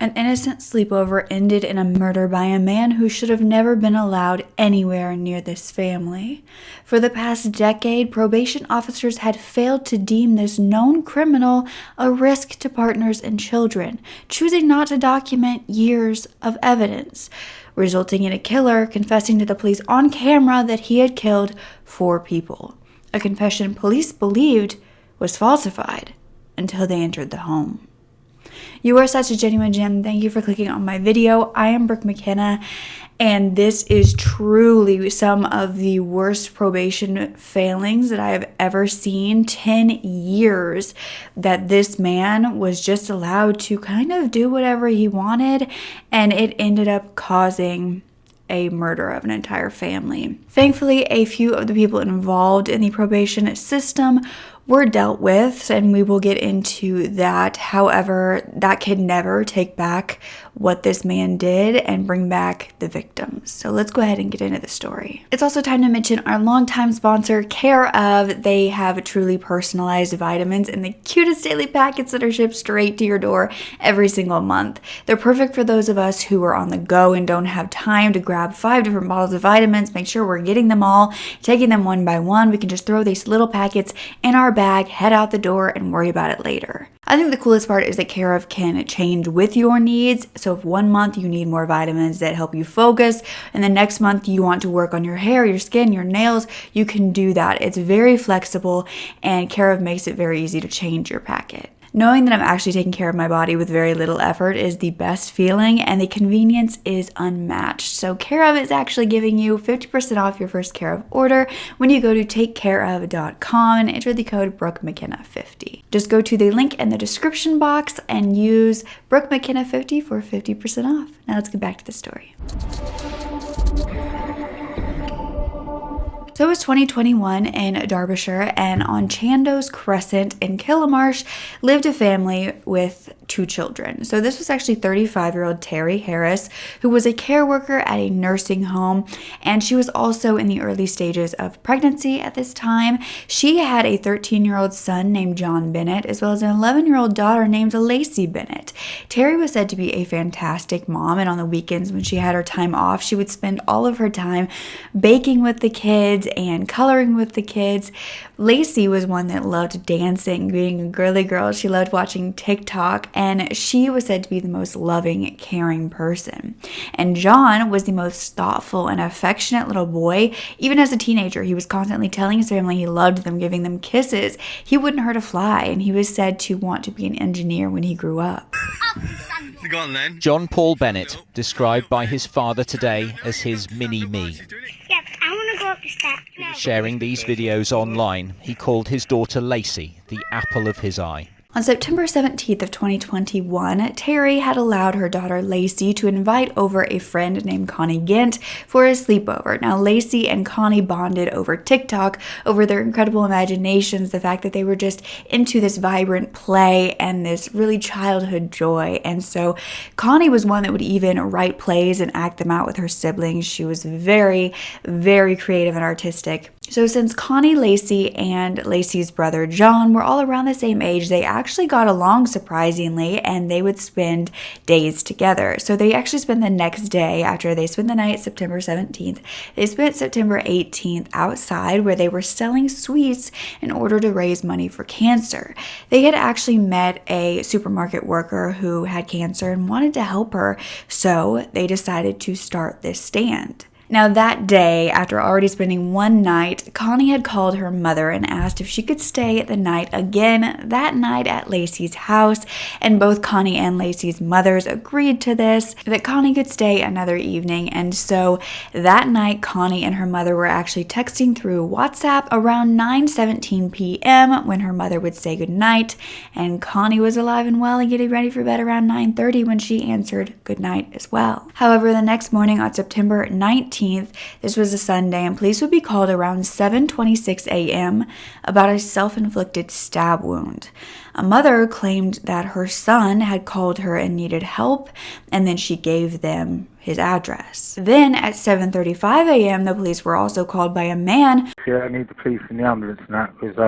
An innocent sleepover ended in a murder by a man who should have never been allowed anywhere near this family. For the past decade, probation officers had failed to deem this known criminal a risk to partners and children, choosing not to document years of evidence, resulting in a killer confessing to the police on camera that he had killed 4 people. A confession police believed was falsified until they entered the home. You are such a genuine gem. Thank you for clicking on my video. I am Brooke Makenna, and this is truly some of the worst probation failings that I have ever seen. 10 years that this man was just allowed to kind of do whatever he wanted, and it ended up causing a murder of an entire family. Thankfully, a few of the people involved in the probation system were dealt with, and we will get into that. However, that can never take back what this man did and bring back the victims. So let's go ahead and get into the story. It's also time to mention our longtime sponsor, Care Of. They have truly personalized vitamins and the cutest daily packets that are shipped straight to your door every single month. They're perfect for those of us who are on the go and don't have time to grab 5 different bottles of vitamins, make sure we're getting them all, taking them one by one. We can just throw these little packets in our bag, head out the door, and worry about it later. I think the coolest part is that Care Of can change with your needs. So if one month you need more vitamins that help you focus, and the next month you want to work on your hair, your skin, your nails, you can do that. It's very flexible, and Care Of makes it very easy to change your packet. Knowing that I'm actually taking care of my body with very little effort is the best feeling, and the convenience is unmatched. So Care Of is actually giving you 50% off your first Care Of order when you go to takecareof.com and enter the code Brooke Mckenna 50. Just go to the link in the description box and use Brooke Mckenna 50 for 50% off. Now let's get back to the story. So it was 2021 in Derbyshire, and on Chandos Crescent in Killamarsh lived a family with 2 children. So this was actually 35-year-old Terry Harris, who was a care worker at a nursing home, and she was also in the early stages of pregnancy at this time. She had a 13-year-old son named John Bennett, as well as an 11-year-old daughter named Lacey Bennett. Terry was said to be a fantastic mom, and on the weekends when she had her time off, she would spend all of her time baking with the kids and coloring with the kids. Lacey was one that loved dancing, being a girly girl. She loved watching TikTok, and she was said to be the most loving, caring person. And John was the most thoughtful and affectionate little boy. Even as a teenager, he was constantly telling his family he loved them, giving them kisses. He wouldn't hurt a fly, and he was said to want to be an engineer when he grew up. John Paul Bennett, described by his father today as his mini-me. Yep, I want to go up the steps. Sharing these videos online, he called his daughter Lacey the apple of his eye. On September 17th of 2021, Terry had allowed her daughter Lacey to invite over a friend named Connie Gint for a sleepover. Now, Lacey and Connie bonded over TikTok, over their incredible imaginations, the fact that they were just into this vibrant play and this really childhood joy. And so Connie was one that would even write plays and act them out with her siblings. She was very, very creative and artistic. So since Connie, Lacey, and Lacey's brother John were all around the same age, they actually got along surprisingly, and they would spend days together. So they actually spent the next day, after they spent the night September 17th, they spent September 18th outside where they were selling sweets in order to raise money for cancer. They had actually met a supermarket worker who had cancer and wanted to help her, so they decided to start this stand. Now that day, after already spending one night, Connie had called her mother and asked if she could stay the night again that night at Lacey's house, and both Connie and Lacey's mothers agreed to this, that Connie could stay another evening. And so that night, Connie and her mother were actually texting through WhatsApp around 9:17 p.m. when her mother would say goodnight, and Connie was alive and well and getting ready for bed around 9:30 when she answered goodnight as well. However, the next morning on September 19th, this was a Sunday, and police would be called around 7:26 a.m. about a self-inflicted stab wound. A mother claimed that her son had called her and needed help, and then she gave them his address. Then at 7:35 a.m., the police were also called by a man. Yeah, I need the police and the ambulance and that, because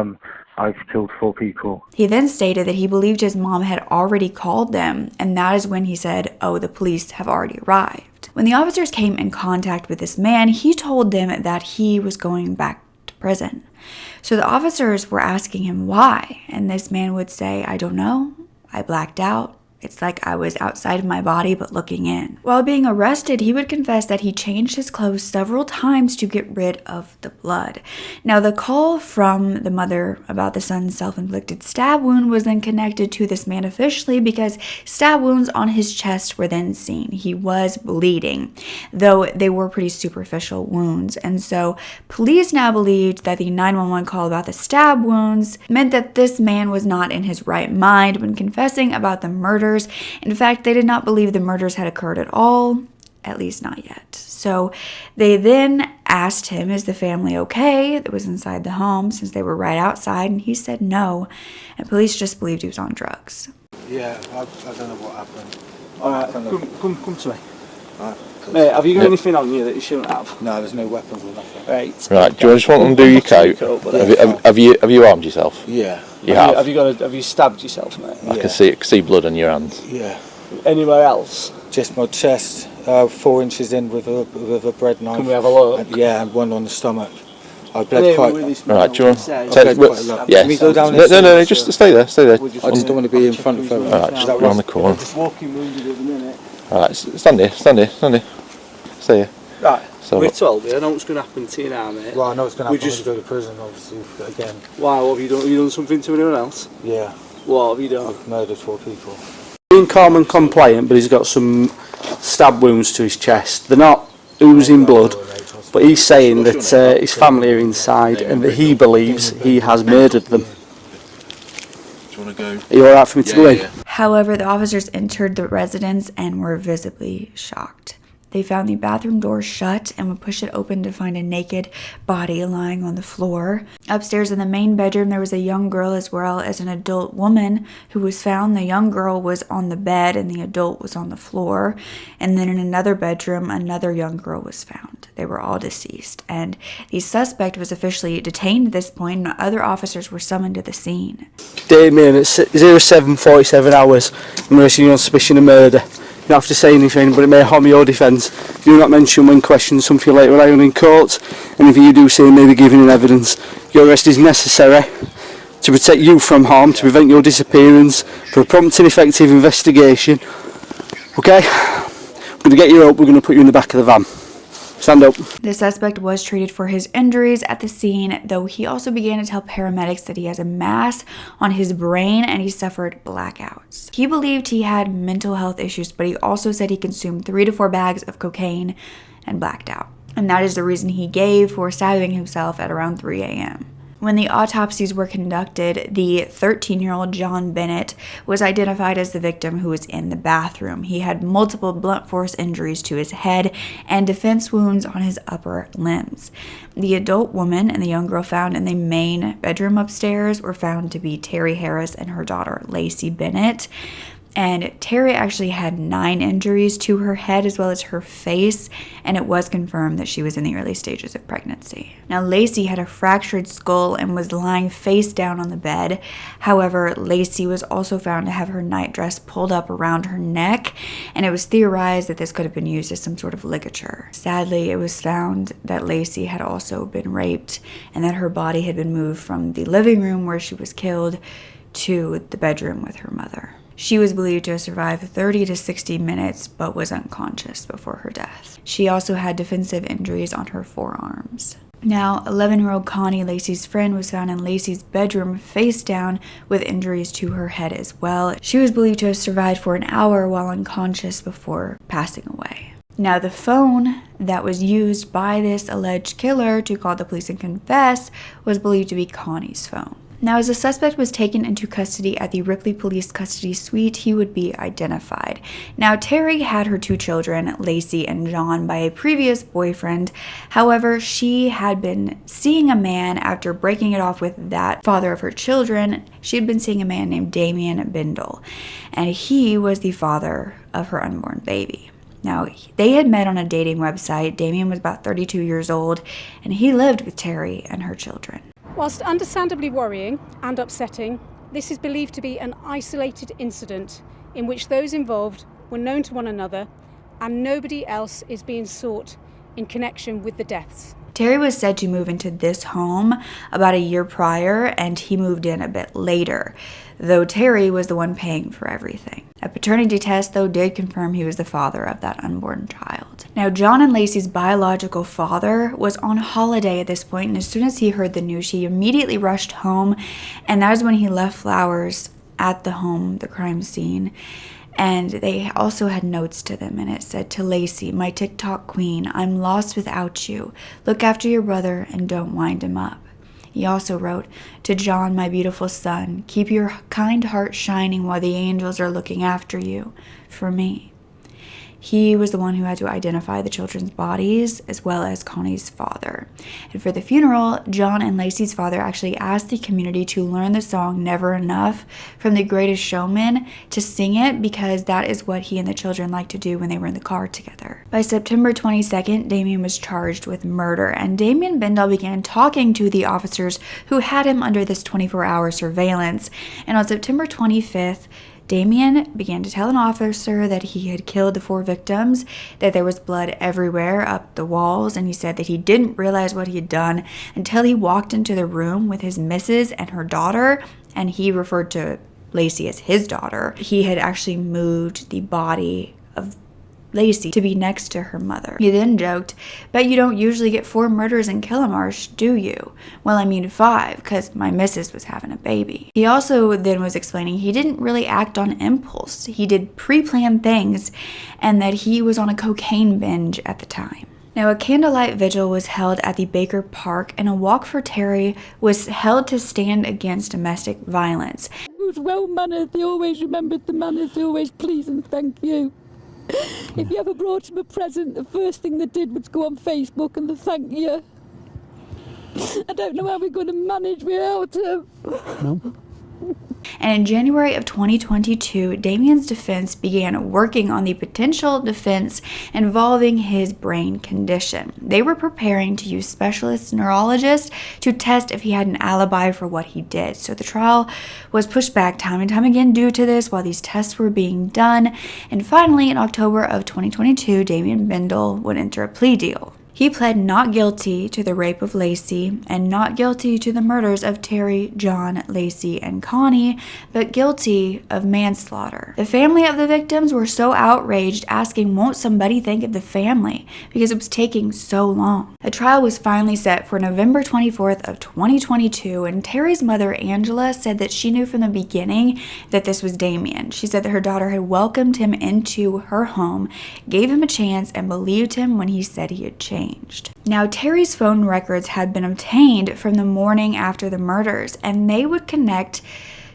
I've killed 4 people. He then stated that he believed his mom had already called them, and that is when he said, "Oh, the police have already arrived." When the officers came in contact with this man, he told them that he was going back to prison. So the officers were asking him why, and this man would say, "I don't know. I blacked out. It's like I was outside of my body but looking in." While being arrested, he would confess that he changed his clothes several times to get rid of the blood. Now, the call from the mother about the son's self-inflicted stab wound was then connected to this man officially because stab wounds on his chest were then seen. He was bleeding, though they were pretty superficial wounds. And so police now believed that the 911 call about the stab wounds meant that this man was not in his right mind when confessing about the murder. In fact, they did not believe the murders had occurred at all, at least not yet. So they then asked him, is the family okay that was inside the home, since they were right outside, and he said no, and police just believed he was on drugs. Yeah, I don't know what happened. Alright, come to me. Mate, have you got anything on you that you shouldn't have? No, there's no weapons or nothing. Right. Do you just want them to do your coat? Have you armed yourself? Yeah. You have? Have you stabbed yourself, mate? I can see blood on your hands. Yeah. Anywhere else? Just my chest, 4 inches in with a bread knife. Can we have a look? And one on the stomach. I bled quite. Right, do you want? Yeah. Can we go down this? No, just stay there. I just don't want to be in front of everyone. Alright, just round the corner. Just walking wounded at the minute. Alright, stand here. Stay here. Right. So, we told you, I know what's going to happen to you now, mate. Well, I know it's going to happen when you go to prison, obviously, again. Why? What have you done? Have you done something to anyone else? Yeah. What have you done? I've murdered 4 people. Being calm and compliant, but he's got some stab wounds to his chest. They're not oozing blood, but he's saying that his family are inside and that he believes he has murdered them. do you want to go? Are you alright for me to go in? Yeah. However, the officers entered the residence and were visibly shocked. They found the bathroom door shut and would push it open to find a naked body lying on the floor. Upstairs in the main bedroom, there was a young girl as well as an adult woman who was found. The young girl was on the bed and the adult was on the floor. And then in another bedroom, another young girl was found. They were all deceased. And the suspect was officially detained at this point, and other officers were summoned to the scene. Damien, at 07:47 hours, I'm arresting you on suspicion of murder. You don't have to say anything, but it may harm your defence. Do not mention when questioned something later on in court, and if you do say may be given in evidence, your arrest is necessary to protect you from harm, to prevent your disappearance, for a prompt and effective investigation. Okay? I'm going to get you up, we're going to put you in the back of the van. Stand up. The suspect was treated for his injuries at the scene, though he also began to tell paramedics that he has a mass on his brain and he suffered blackouts. He believed he had mental health issues, but he also said he consumed 3 to 4 bags of cocaine and blacked out. And that is the reason he gave for stabbing himself at around 3 a.m. When the autopsies were conducted, the 13-year-old John Bennett was identified as the victim who was in the bathroom. He had multiple blunt force injuries to his head and defense wounds on his upper limbs. The adult woman and the young girl found in the main bedroom upstairs were found to be Terry Harris and her daughter Lacey Bennett. And Terry actually had 9 injuries to her head as well as her face, and it was confirmed that she was in the early stages of pregnancy. Now, Lacey had a fractured skull and was lying face down on the bed. However, Lacey was also found to have her nightdress pulled up around her neck, and it was theorized that this could have been used as some sort of ligature. Sadly, it was found that Lacey had also been raped and that her body had been moved from the living room where she was killed to the bedroom with her mother. She was believed to have survived 30 to 60 minutes, but was unconscious before her death. She also had defensive injuries on her forearms. Now, 11-year-old Connie, Lacey's friend, was found in Lacey's bedroom face down with injuries to her head as well. She was believed to have survived for an hour while unconscious before passing away. Now, the phone that was used by this alleged killer to call the police and confess was believed to be Connie's phone. Now, as the suspect was taken into custody at the Ripley Police Custody Suite, he would be identified. Now, Terry had her 2 children, Lacey and John, by a previous boyfriend. However, she had been seeing a man after breaking it off with that father of her children. She had been seeing a man named Damien Bendall, and he was the father of her unborn baby. Now, they had met on a dating website. Damien was about 32 years old, and he lived with Terry and her children. Whilst understandably worrying and upsetting, this is believed to be an isolated incident in which those involved were known to one another and nobody else is being sought in connection with the deaths. Terry was said to move into this home about a year prior, and he moved in a bit later, though Terry was the one paying for everything. A paternity test, though, did confirm he was the father of that unborn child. Now, John and Lacey's biological father was on holiday at this point, and as soon as he heard the news, he immediately rushed home, and that is when he left flowers at the home, the crime scene. And they also had notes to them, and it said, "To Lacey, my TikTok queen, I'm lost without you. Look after your brother and don't wind him up." He also wrote, "To John, my beautiful son, keep your kind heart shining while the angels are looking after you. For me." He was the one who had to identify the children's bodies, as well as Connie's father. And for the funeral, John and Lacey's father actually asked the community to learn the song Never Enough from The Greatest Showman, to sing it because that is what he and the children liked to do when they were in the car together. By September 22nd, Damien was charged with murder, and Damien Bendall began talking to the officers who had him under this 24-hour surveillance. And on September 25th, Damien began to tell an officer that he had killed the 4 victims, that there was blood everywhere up the walls, and he said that he didn't realize what he had done until he walked into the room with his missus and her daughter, and he referred to Lacey as his daughter. He had actually moved the body of Lacey to be next to her mother. He then joked, "Bet you don't usually get 4 murders in Killamarsh, do you?" "Well, I mean 5, because my missus was having a baby." He also then was explaining he didn't really act on impulse. He did pre-planned things, and that he was on a cocaine binge at the time. Now, a candlelight vigil was held at the Baker Park, and a walk for Terry was held to stand against domestic violence. He was well-mannered. They always remembered the manners. They always please and thank you. If you ever brought him a present, the first thing they did was go on Facebook and thank you. I don't know how we're going to manage without him. No. And in January of 2022, Damien's defense began working on the potential defense involving his brain condition. They were preparing to use specialist neurologists to test if he had an alibi for what he did. So the trial was pushed back time and time again due to this while these tests were being done. And finally, in October of 2022, Damien Bendall would enter a plea deal. He pled not guilty to the rape of Lacey and not guilty to the murders of Terry, John, Lacey, and Connie, but guilty of manslaughter. The family of the victims were so outraged, asking, "Won't somebody think of the family?" because it was taking so long. The trial was finally set for November 24th of 2022, and Terry's mother, Angela, said that she knew from the beginning that this was Damien. She said that her daughter had welcomed him into her home, gave him a chance, and believed him when he said he had changed. Now, Terry's phone records had been obtained from the morning after the murders, and they would connect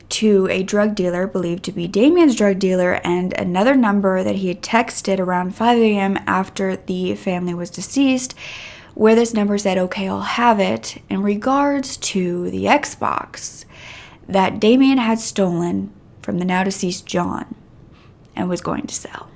to a drug dealer believed to be Damien's drug dealer and another number that he had texted around 5 a.m. after the family was deceased, where this number said, "Okay, I'll have it," in regards to the Xbox that Damien had stolen from the now deceased John and was going to sell.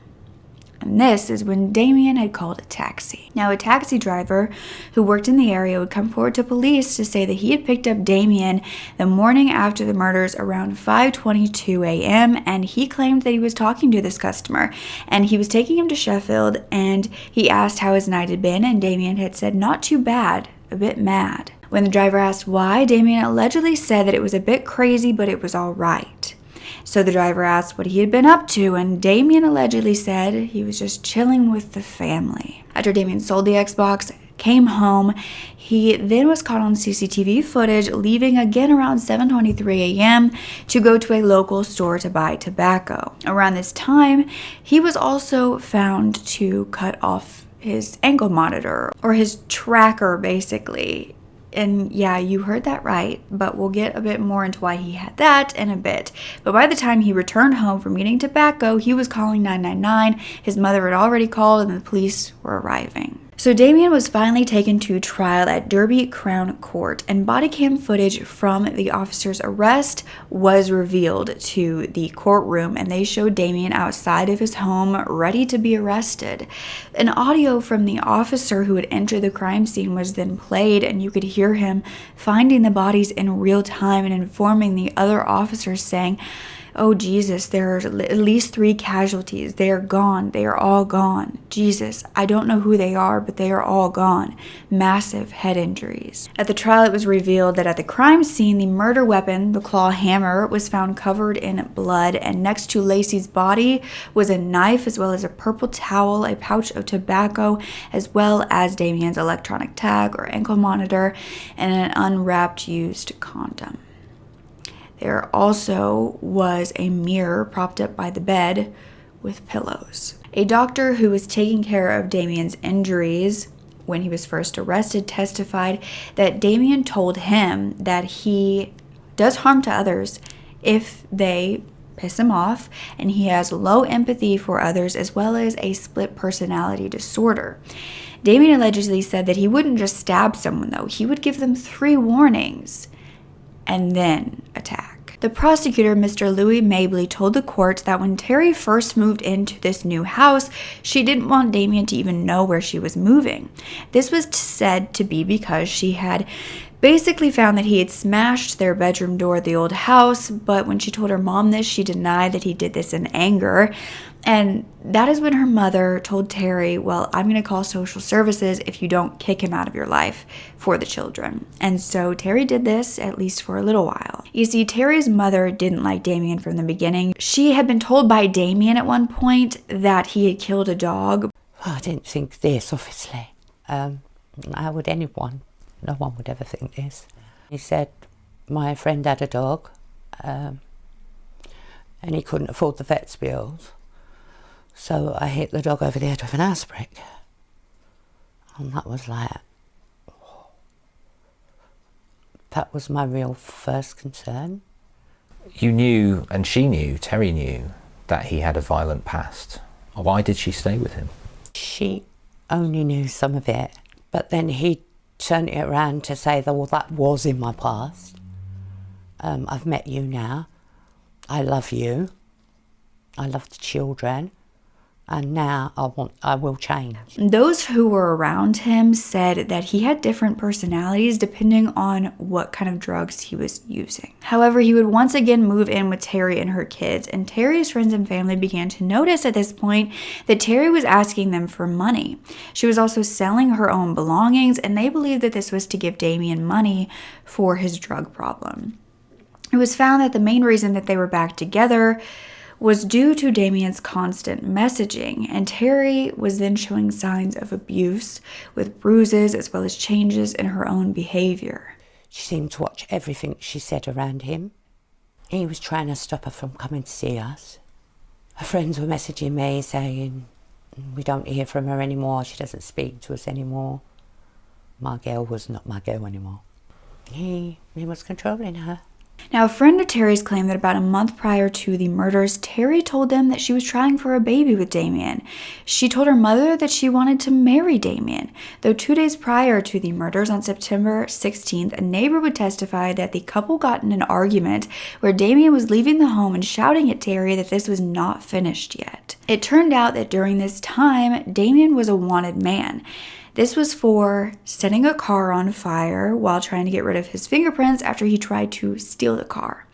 And this is when Damien had called a taxi. Now, a taxi driver who worked in the area would come forward to police to say that he had picked up Damien the morning after the murders around 5:22 a.m. and he claimed that he was talking to this customer and he was taking him to Sheffield, and he asked how his night had been, and Damien had said, "Not too bad, a bit mad." When the driver asked why, Damien allegedly said that it was a bit crazy, but it was all right. So the driver asked what he had been up to, and Damien allegedly said he was just chilling with the family. After Damien sold the Xbox, came home, he then was caught on CCTV footage leaving again around 7:23 a.m. to go to a local store to buy tobacco. Around this time, he was also found to cut off his ankle monitor, or his tracker basically. And yeah, you heard that right, but we'll get a bit more into why he had that in a bit. But by the time he returned home from getting tobacco, he was calling 999. His mother had already called and the police were arriving. So Damien was finally taken to trial at Derby Crown Court, and body cam footage from the officer's arrest was revealed to the courtroom, and they showed Damien outside of his home ready to be arrested. An audio from the officer who had entered the crime scene was then played, and you could hear him finding the bodies in real time and informing the other officers, saying, "Oh, Jesus, there are at least 3 casualties. They are gone. They are all gone. Jesus, I don't know who they are, but they are all gone. Massive head injuries." At the trial, it was revealed that at the crime scene, the murder weapon, the claw hammer, was found covered in blood, and next to Lacey's body was a knife, as well as a purple towel, a pouch of tobacco, as well as Damien's electronic tag or ankle monitor, and an unwrapped used condom. There also was a mirror propped up by the bed with pillows. A doctor who was taking care of Damien's injuries when he was first arrested testified that Damien told him that he does harm to others if they piss him off, and he has low empathy for others, as well as a split personality disorder. Damien allegedly said that he wouldn't just stab someone, though. He would give them 3 warnings and then attack. The prosecutor, Mr. Louis Mabley, told the court that when Terry first moved into this new house, she didn't want Damien to even know where she was moving. This was said to be because she had basically found that he had smashed their bedroom door at the old house, but when she told her mom this, she denied that he did this in anger. And that is when her mother told Terry, "Well, I'm going to call social services if you don't kick him out of your life for the children." And so Terry did this, at least for a little while. You see, Terry's mother didn't like Damien from the beginning. She had been told by Damien at one point that he had killed a dog. Well, I didn't think this, obviously. How would anyone? No one would ever think this. He said my friend had a dog, and he couldn't afford the vet's bills. So I hit the dog over the head with an house brick. And that was like, that was my real first concern. You knew, and she knew, Terry knew, that he had a violent past. Why did she stay with him? She only knew some of it, but then he turned it around to say that, well, that was in my past. I've met you now. I love you. I love the children. And now I will change. Those who were around him said that he had different personalities depending on what kind of drugs he was using. However, he would once again move in with Terry and her kids, and Terry's friends and family began to notice at this point that Terry was asking them for money. She was also selling her own belongings, and they believed that this was to give Damien money for his drug problem. It was found that the main reason that they were back together was due to Damien's constant messaging, and Terry was then showing signs of abuse with bruises as well as changes in her own behavior. She seemed to watch everything she said around him. He was trying to stop her from coming to see us. Her friends were messaging me saying, "We don't hear from her anymore, she doesn't speak to us anymore." My girl was not my girl anymore. He was controlling her. Now, a friend of Terry's claimed that about a month prior to the murders, Terry told them that she was trying for a baby with Damien. She told her mother that she wanted to marry Damien. Though 2 days prior to the murders, on September 16th, a neighbor would testify that the couple got in an argument where Damien was leaving the home and shouting at Terry that this was not finished yet. It turned out that during this time, Damien was a wanted man. This was for setting a car on fire while trying to get rid of his fingerprints after he tried to steal the car,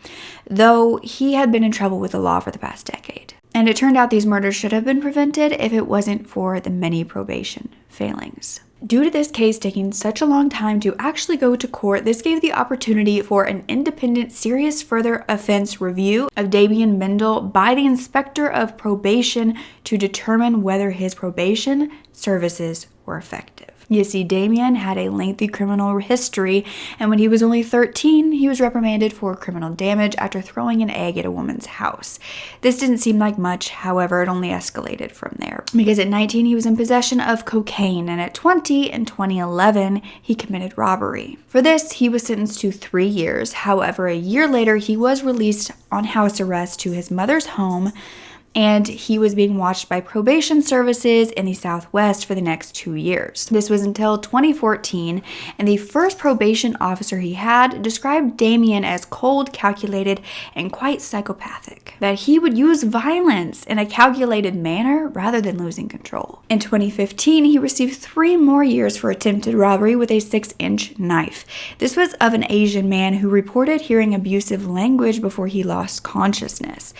though he had been in trouble with the law for the past decade. And it turned out these murders should have been prevented if it wasn't for the many probation failings. Due to this case taking such a long time to actually go to court, this gave the opportunity for an independent serious further offense review of Damien Bendall by the inspector of probation to determine whether his probation services were effective. You see, Damien had a lengthy criminal history, and when he was only 13, he was reprimanded for criminal damage after throwing an egg at a woman's house. This didn't seem like much, however, it only escalated from there. Because at 19, he was in possession of cocaine, and at 20, in 2011, he committed robbery. For this, he was sentenced to 3 years. However, a year later, he was released on house arrest to his mother's home, and he was being watched by probation services in the Southwest for the next 2 years. This was until 2014, and the first probation officer he had described Damien as cold, calculated, and quite psychopathic. That he would use violence in a calculated manner rather than losing control. In 2015, he received 3 more years for attempted robbery with a 6-inch knife. This was of an Asian man who reported hearing abusive language before he lost consciousness.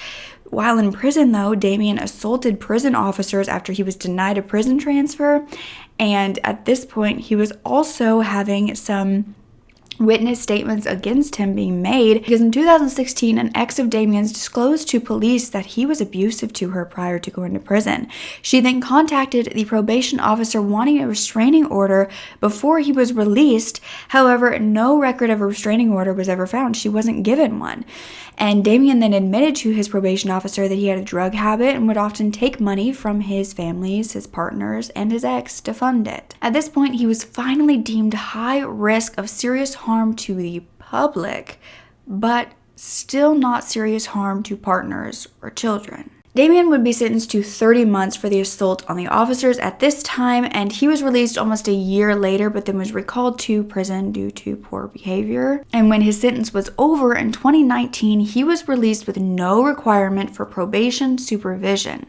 While in prison, though, Damien assaulted prison officers after he was denied a prison transfer, and at this point, he was also having some witness statements against him being made, because in 2016, an ex of Damien's disclosed to police that he was abusive to her prior to going to prison. She then contacted the probation officer wanting a restraining order before he was released. However, no record of a restraining order was ever found. She wasn't given one. And Damien then admitted to his probation officer that he had a drug habit and would often take money from his families, his partners, and his ex to fund it. At this point, he was finally deemed high risk of serious harm to the public, but still not serious harm to partners or children. Damien would be sentenced to 30 months for the assault on the officers at this time, and he was released almost a year later, but then was recalled to prison due to poor behavior. And when his sentence was over in 2019, he was released with no requirement for probation supervision.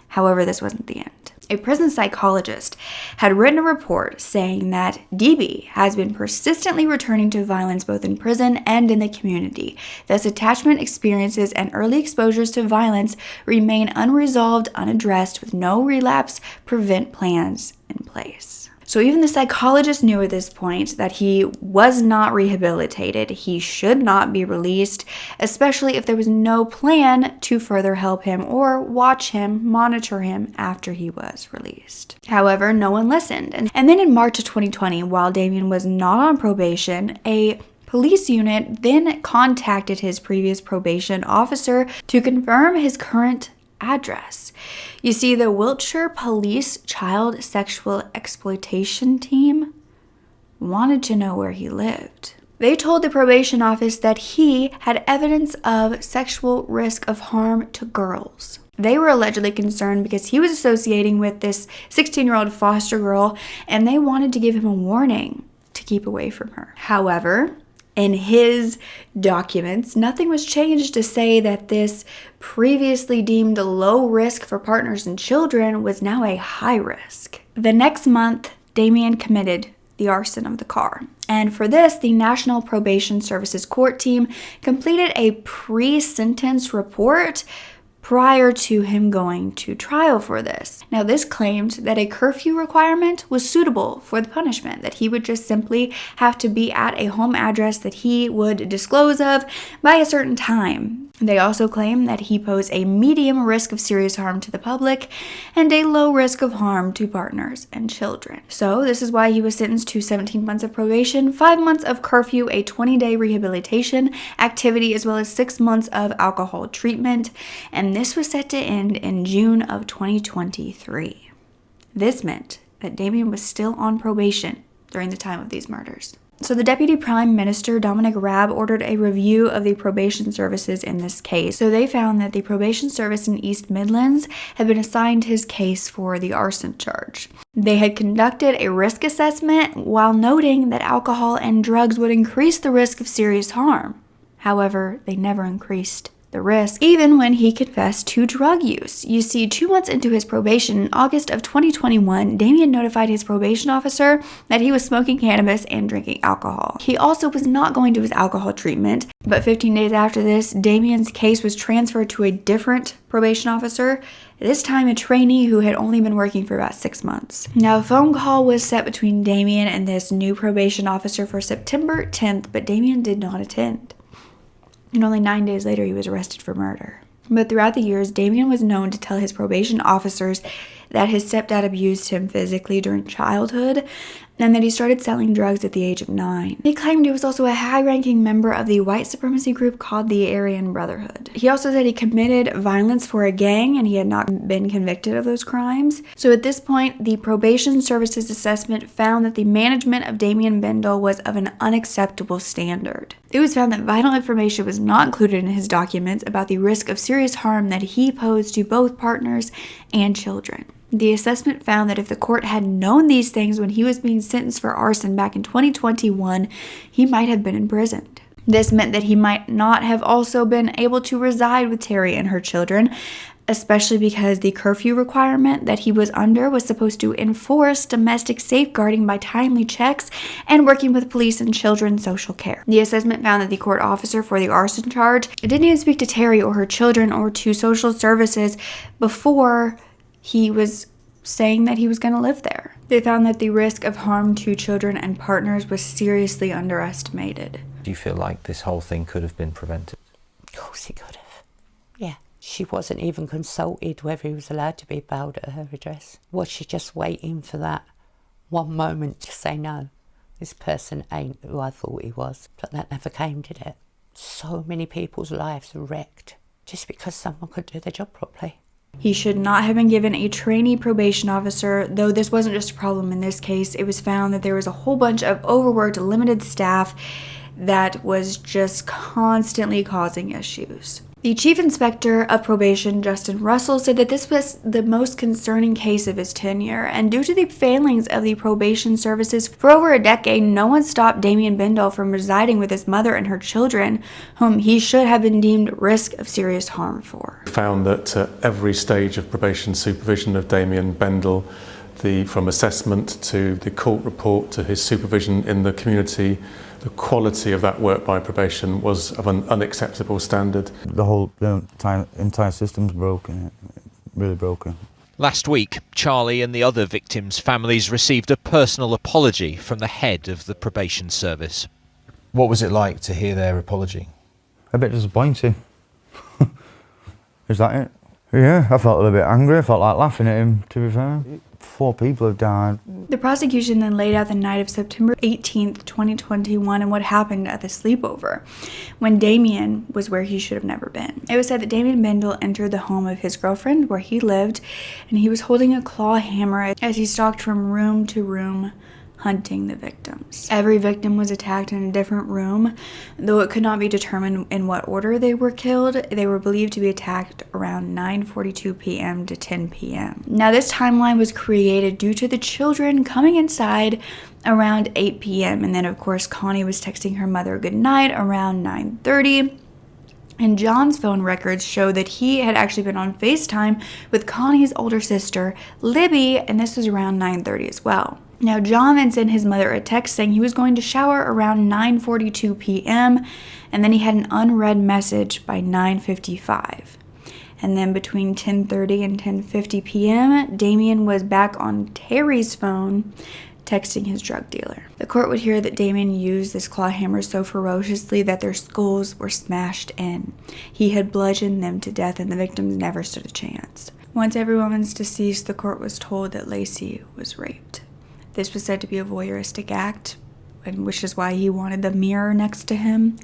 However, this wasn't the end. A prison psychologist had written a report saying that DB has been persistently returning to violence both in prison and in the community. Thus, attachment experiences and early exposures to violence remain unresolved, unaddressed, with no relapse prevent plans in place. So even the psychologist knew at this point that he was not rehabilitated. He should not be released, especially if there was no plan to further help him or watch him, monitor him after he was released. However, no one listened. And then in March of 2020, while Damien was not on probation, a police unit then contacted his previous probation officer to confirm his current address. You see, the Wiltshire Police Child Sexual Exploitation Team wanted to know where he lived. They told the probation office that he had evidence of sexual risk of harm to girls. They were allegedly concerned because he was associating with this 16-year-old foster girl, and they wanted to give him a warning to keep away from her. However, in his documents, nothing was changed to say that this previously deemed low risk for partners and children was now a high risk. The next month, Damien committed the arson of the car. And for this, the National Probation Services Court team completed a pre-sentence report prior to him going to trial for this. Now, this claimed that a curfew requirement was suitable for the punishment, that he would just simply have to be at a home address that he would disclose of by a certain time. They also claim that he posed a medium risk of serious harm to the public and a low risk of harm to partners and children. So this is why he was sentenced to 17 months of probation, 5 months of curfew, a 20-day rehabilitation activity, as well as 6 months of alcohol treatment. And this was set to end in June of 2023. This meant that Damien was still on probation during the time of these murders. So the Deputy Prime Minister, Dominic Raab, ordered a review of the probation services in this case. So they found that the probation service in East Midlands had been assigned his case for the arson charge. They had conducted a risk assessment while noting that alcohol and drugs would increase the risk of serious harm. However, they never increased the risk, even when he confessed to drug use. You see, 2 months into his probation, in August of 2021, Damien notified his probation officer that he was smoking cannabis and drinking alcohol. He also was not going to his alcohol treatment, but 15 days after this, Damien's case was transferred to a different probation officer, this time a trainee who had only been working for about 6 months. Now, a phone call was set between Damien and this new probation officer for September 10th, but Damien did not attend. And only 9 days later, he was arrested for murder. But throughout the years, Damien was known to tell his probation officers that his stepdad abused him physically during childhood, and that he started selling drugs at the age of 9. He claimed he was also a high-ranking member of the white supremacy group called the Aryan Brotherhood. He also said he committed violence for a gang and he had not been convicted of those crimes. So at this point, the probation services assessment found that the management of Damien Bendall was of an unacceptable standard. It was found that vital information was not included in his documents about the risk of serious harm that he posed to both partners and children. The assessment found that if the court had known these things when he was being sentenced for arson back in 2021, he might have been imprisoned. This meant that he might not have also been able to reside with Terry and her children, especially because the curfew requirement that he was under was supposed to enforce domestic safeguarding by timely checks and working with police and children's social care. The assessment found that the court officer for the arson charge didn't even speak to Terry or her children or to social services before he was saying that he was going to live there. They found that the risk of harm to children and partners was seriously underestimated. Do you feel like this whole thing could have been prevented? Of course he could have. Yeah. She wasn't even consulted whether he was allowed to be bailed at her address. Was she just waiting for that one moment to say, no, this person ain't who I thought he was? But that never came, did it? So many people's lives were wrecked just because someone could do their job properly. He should not have been given a trainee probation officer, though this wasn't just a problem in this case. It was found that there was a whole bunch of overworked, limited staff that was just constantly causing issues. The chief inspector of probation, Justin Russell, said that this was the most concerning case of his tenure, and due to the failings of the probation services for over a decade, no one stopped Damien Bendall from residing with his mother and her children, whom he should have been deemed risk of serious harm for. We found that at every stage of probation supervision of Damien Bendall, from assessment to the court report to his supervision in the community, the quality of that work by probation was of an unacceptable standard. The entire system's broken, really broken. Last week, Charlie and the other victims' families received a personal apology from the head of the probation service. What was it like to hear their apology? A bit disappointing. Is that it? Yeah, I felt a little bit angry. I felt like laughing at him, to be fair. 4 people have died. The prosecution then laid out the night of September 18th, 2021 and what happened at the sleepover, when Damien was where he should have never been. It was said that Damien Bendall entered the home of his girlfriend where he lived, and he was holding a claw hammer as he stalked from room to room, hunting the victims. Every victim was attacked in a different room. Though it could not be determined in what order they were killed, they were believed to be attacked around 9:42 p.m. to 10 p.m. Now this timeline was created due to the children coming inside around 8 p.m. and then of course Connie was texting her mother goodnight around 9:30. And John's phone records show that he had actually been on FaceTime with Connie's older sister, Libby, and this was around 9:30 as well. Now, John then sent his mother a text saying he was going to shower around 9:42 p.m., and then he had an unread message by 9:55. And then between 10:30 and 10:50 p.m., Damien was back on Terry's phone, texting his drug dealer. The court would hear that Damien used this claw hammer so ferociously that their skulls were smashed in. He had bludgeoned them to death, and the victims never stood a chance. Once everyone was deceased, the court was told that Lacey was raped. This was said to be a voyeuristic act, which is why he wanted the mirror next to him.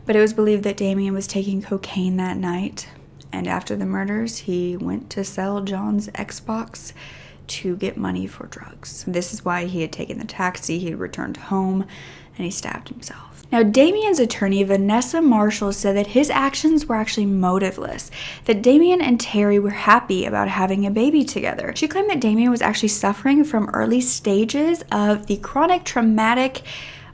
But it was believed that Damien was taking cocaine that night, and after the murders, he went to sell John's Xbox to get money for drugs. This is why he had taken the taxi, he had returned home, and he stabbed himself. Now, Damien's attorney, Vanessa Marshall, said that his actions were actually motiveless, that Damien and Terry were happy about having a baby together. She claimed that Damien was actually suffering from early stages of the chronic traumatic,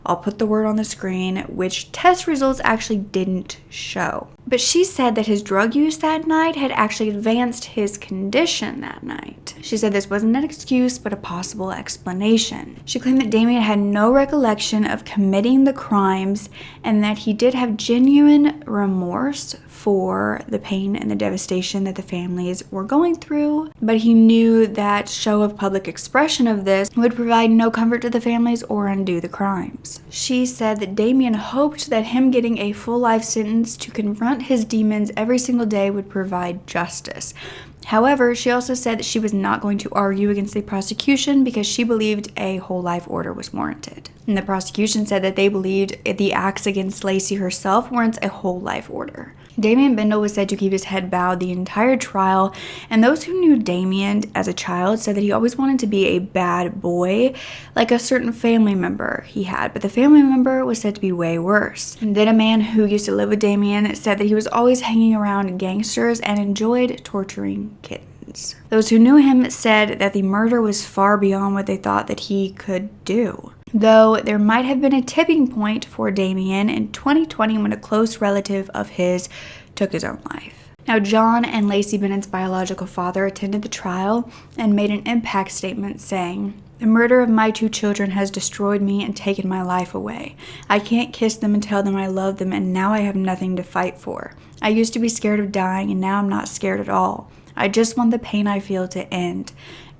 I'll put the word on the screen, which test results actually didn't show. But she said that his drug use that night had actually advanced his condition that night. She said this wasn't an excuse, but a possible explanation. She claimed that Damien had no recollection of committing the crimes and that he did have genuine remorse for the pain and the devastation that the families were going through, but he knew that show of public expression of this would provide no comfort to the families or undo the crimes. She said that Damien hoped that him getting a full life sentence to confront his demons every single day would provide justice. However, she also said that she was not going to argue against the prosecution because she believed a whole life order was warranted. And the prosecution said that they believed the acts against Lacey herself warrants a whole life order. Damien Bendall was said to keep his head bowed the entire trial, and those who knew Damien as a child said that he always wanted to be a bad boy, like a certain family member he had, but the family member was said to be way worse. And then a man who used to live with Damien said that he was always hanging around gangsters and enjoyed torturing kittens. Those who knew him said that the murder was far beyond what they thought that he could do. Though there might have been a tipping point for Damien in 2020 when a close relative of his took his own life. Now, John and Lacey Bennett's biological father attended the trial and made an impact statement saying, "The murder of my 2 children has destroyed me and taken my life away. I can't kiss them and tell them I love them, and now I have nothing to fight for. I used to be scared of dying, and now I'm not scared at all. I just want the pain I feel to end.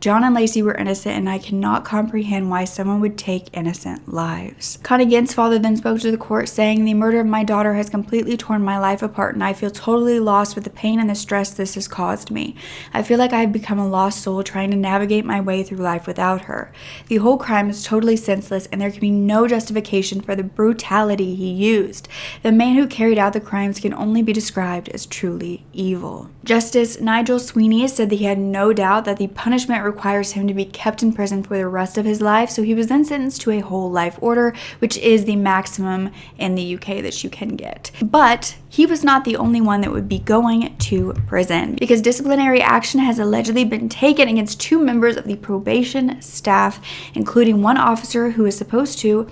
John and Lacey were innocent, and I cannot comprehend why someone would take innocent lives." Connie Gint's father then spoke to the court saying, "The murder of my daughter has completely torn my life apart, and I feel totally lost with the pain and the stress this has caused me. I feel like I have become a lost soul trying to navigate my way through life without her. The whole crime is totally senseless, and there can be no justification for the brutality he used. The man who carried out the crimes can only be described as truly evil." Justice Nigel Sweeney said that he had no doubt that the punishment requires him to be kept in prison for the rest of his life, so he was then sentenced to a whole life order, which is the maximum in the UK that you can get. But he was not the only one that would be going to prison, because disciplinary action has allegedly been taken against 2 members of the probation staff, including one officer who is supposed to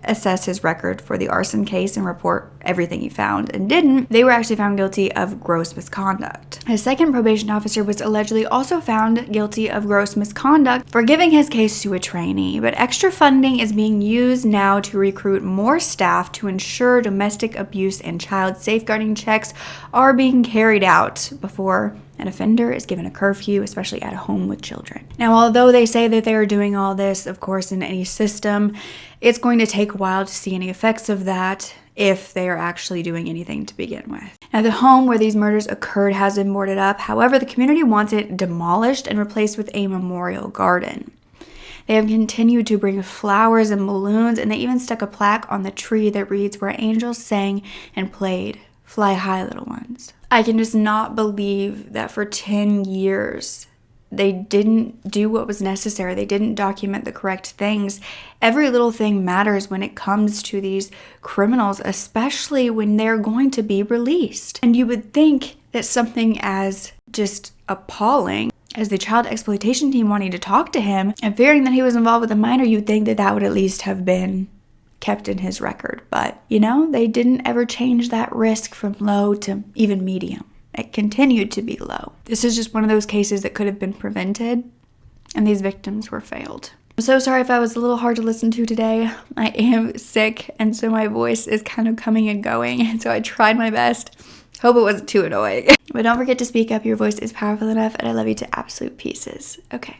assess his record for the arson case and report everything he found and didn't. They were actually found guilty of gross misconduct. His second probation officer was allegedly also found guilty of gross misconduct for giving his case to a trainee, but extra funding is being used now to recruit more staff to ensure domestic abuse and child safeguarding checks are being carried out before an offender is given a curfew, especially at home with children. Now, although they say that they are doing all this, of course, in any system, it's going to take a while to see any effects of that if they are actually doing anything to begin with. Now, the home where these murders occurred has been boarded up. However, the community wants it demolished and replaced with a memorial garden. They have continued to bring flowers and balloons, and they even stuck a plaque on the tree that reads, "Where angels sang and played. Fly high, little ones." I can just not believe that for 10 years they didn't do what was necessary. They didn't document the correct things. Every little thing matters when it comes to these criminals, especially when they're going to be released. And you would think that something as just appalling as the child exploitation team wanting to talk to him and fearing that he was involved with a minor, you'd think that that would at least have been kept in his record. But, they didn't ever change that risk from low to even medium. It continued to be low. This is just one of those cases that could have been prevented, and these victims were failed. I'm so sorry if I was a little hard to listen to today. I am sick, and so my voice is kind of coming and going, and so I tried my best. Hope it wasn't too annoying. But don't forget to speak up. Your voice is powerful enough, and I love you to absolute pieces. Okay.